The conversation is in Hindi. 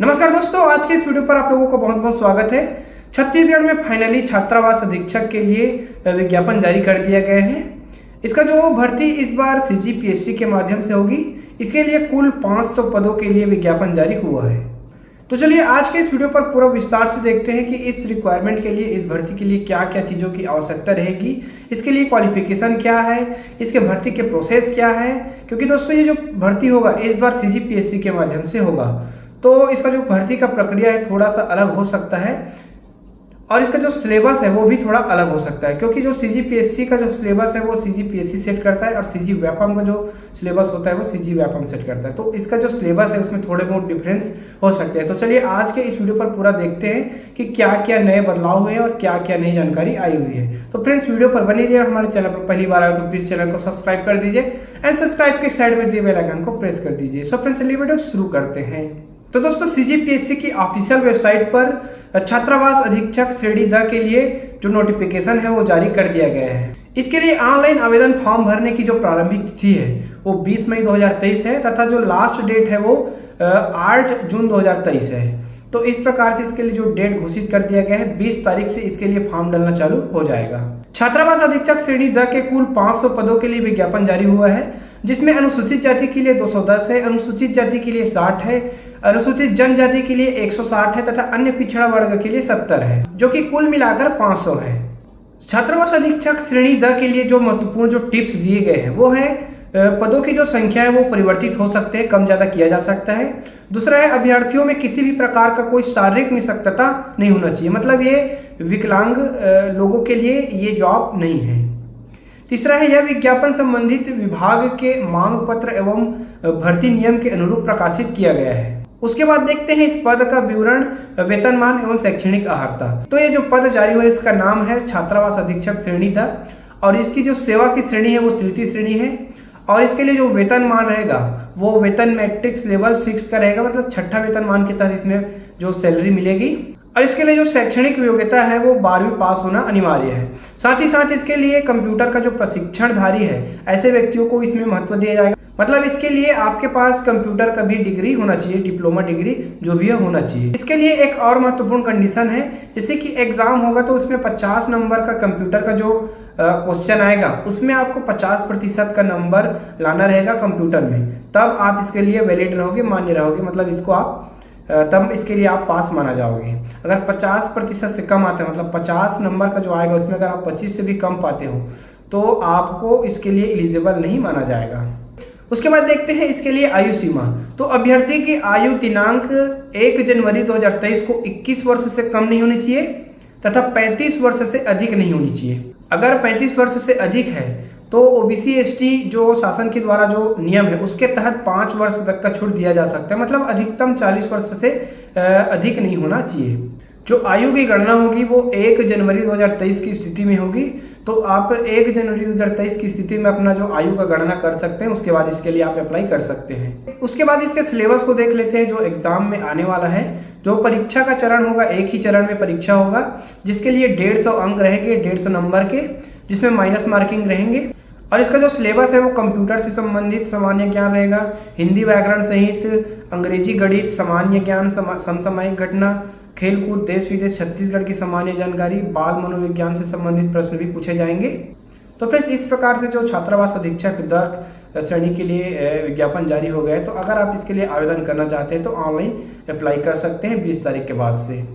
नमस्कार दोस्तों, आज के इस वीडियो पर आप लोगों का बहुत बहुत स्वागत है। छत्तीसगढ़ में फाइनली छात्रावास अधीक्षक के लिए विज्ञापन जारी कर दिया गया है। इसका जो भर्ती इस बार CGPSC के माध्यम से होगी। इसके लिए कुल 500 पदों के लिए विज्ञापन जारी हुआ है। तो चलिए आज के इस वीडियो पर पूरा विस्तार से देखते हैं कि इस रिक्वायरमेंट के लिए, इस भर्ती के लिए क्या क्या चीज़ों की आवश्यकता रहेगी, इसके लिए क्वालिफिकेशन क्या है, इसके भर्ती के प्रोसेस क्या है। क्योंकि दोस्तों ये जो भर्ती होगा इस बार CGPSC के माध्यम से होगा, तो इसका जो भर्ती का प्रक्रिया है थोड़ा सा अलग हो सकता है और इसका जो सिलेबस है वो भी थोड़ा अलग हो सकता है। क्योंकि जो CGPSC का जो सिलेबस है वो CGPSC सेट करता है और CG व्यापम का जो सिलेबस होता है वो CG व्यापम सेट करता है। तो इसका जो सिलेबस है उसमें थोड़े बहुत डिफरेंस हो सकते हैं। तो चलिए आज के इस वीडियो पर पूरा देखते हैं कि क्या क्या नए बदलाव हुए हैं और क्या क्या नई जानकारी आई हुई है। तो फ्रेंड्स वीडियो पर बनी रहिए। हमारे चैनल पर पहली बार आए तो प्लीज चैनल को सब्सक्राइब कर दीजिए एंड सब्सक्राइब के साइड में दिए बेल आइकन को प्रेस कर दीजिए। सो फ्रेंड्स चलिए वीडियो शुरू करते हैं। तो दोस्तों CGPSC की ऑफिशियल वेबसाइट पर छात्रावास अधीक्षक श्रेणी द के लिए जो नोटिफिकेशन है वो जारी कर दिया गया है। इसके लिए ऑनलाइन आवेदन फॉर्म भरने की जो प्रारंभिक तिथि है वो 20 मई 2023 है तथा जो लास्ट डेट है वो 8 जून 2023 है। तो इस प्रकार से इसके लिए जो डेट घोषित कर दिया गया है 20 तारीख से इसके लिए फॉर्म डालना चालू हो जाएगा। छात्रावास अधीक्षक श्रेणी द के कुल 500 पदों के लिए विज्ञापन जारी हुआ है, जिसमें अनुसूचित जाति के लिए 210 है, अनुसूचित जाति के लिए 60 है, अनुसूचित जनजाति के लिए 160 है तथा अन्य पिछड़ा वर्ग के लिए 70 है, जो कि कुल मिलाकर 500 है। छात्रावास अधीक्षक श्रेणी द के लिए जो महत्वपूर्ण जो टिप्स दिए गए हैं वो है पदों की जो संख्या है वो परिवर्तित हो सकते हैं, कम ज्यादा किया जा सकता है। दूसरा है अभ्यर्थियों में किसी भी प्रकार का कोई शारीरिक निःशक्तता नहीं होना चाहिए, मतलब ये विकलांग लोगों के लिए ये जॉब नहीं है। तीसरा है यह विज्ञापन संबंधित विभाग के मांग पत्र एवं भर्ती नियम के अनुरूप प्रकाशित किया गया है। उसके बाद देखते हैं इस पद का विवरण, वेतनमान एवं शैक्षणिक अर्हता। तो ये जो पद जारी हुआ है इसका नाम है छात्रावास अधीक्षक श्रेणी द और इसकी जो सेवा की श्रेणी है वो तृतीय श्रेणी है और इसके लिए जो वेतनमान रहेगा वो वेतन मैट्रिक्स लेवल 6 का रहेगा, मतलब छठा वेतनमान के तहत इसमें जो सैलरी मिलेगी। और इसके लिए जो शैक्षणिक योग्यता है वो 12वीं पास होना अनिवार्य है। साथ ही साथ इसके लिए कंप्यूटर का जो प्रशिक्षणधारी है ऐसे व्यक्तियों को इसमें महत्व दिया जाएगा, मतलब इसके लिए आपके पास कंप्यूटर का भी डिग्री होना चाहिए, डिप्लोमा डिग्री जो भी है होना चाहिए। इसके लिए एक और महत्वपूर्ण कंडीशन है, जैसे कि एग्जाम होगा तो उसमें 50 नंबर का कंप्यूटर का जो क्वेश्चन आएगा उसमें आपको 50% का नंबर लाना रहेगा कंप्यूटर में, तब आप इसके लिए वैलिड रहोगे, मान्य रहोगे, मतलब इसको आप तब इसके लिए आप पास माना जाओगे। अगर 50% से कम आते हैं, मतलब 50 नंबर का जो आएगा उसमें अगर आप 25 से भी कम पाते हो तो आपको इसके लिए एलिजिबल नहीं माना जाएगा। उसके बाद देखते हैं इसके लिए आयु सीमा। तो अभ्यर्थी की आयु दिनांक 1 जनवरी 2023 को 21 वर्ष से कम नहीं होनी चाहिए तथा 35 वर्ष से अधिक नहीं होनी चाहिए। अगर 35 वर्ष से अधिक है तो OBC ST जो शासन के द्वारा जो नियम है उसके तहत 5 वर्ष तक का छूट दिया जा सकता है, मतलब अधिकतम 40 वर्ष से अधिक नहीं होना चाहिए। जो आयु की गणना होगी वो 1 जनवरी 2023 की स्थिति में होगी, तो आप 1 जनवरी 2023 की स्थिति में अपना जो आयु का गणना कर सकते हैं, उसके बाद इसके लिए आप अप्लाई कर सकते हैं। उसके बाद इसके सिलेबस को देख लेते हैं जो एग्जाम में आने वाला है। जो परीक्षा का चरण होगा एक ही चरण में परीक्षा होगा, जिसके लिए 150 अंक रहेंगे, 150 नंबर के, जिसमें माइनस मार्किंग रहेंगे। और इसका जो सिलेबस है वो कंप्यूटर से संबंधित सामान्य ज्ञान रहेगा, हिंदी व्याकरण सहित अंग्रेजी, गणित, सामान्य ज्ञान, समसामयिक घटना, खेलकूद, देश विदेश, छत्तीसगढ़ की सामान्य जानकारी, बाल मनोविज्ञान से संबंधित प्रश्न भी पूछे जाएंगे। तो फ्रेंड्स इस प्रकार से जो छात्रावास अधीक्षक द श्रेणी के लिए विज्ञापन जारी हो गया है। तो अगर आप इसके लिए आवेदन करना चाहते हैं तो ऑनलाइन अप्लाई कर सकते हैं 20 तारीख के बाद से।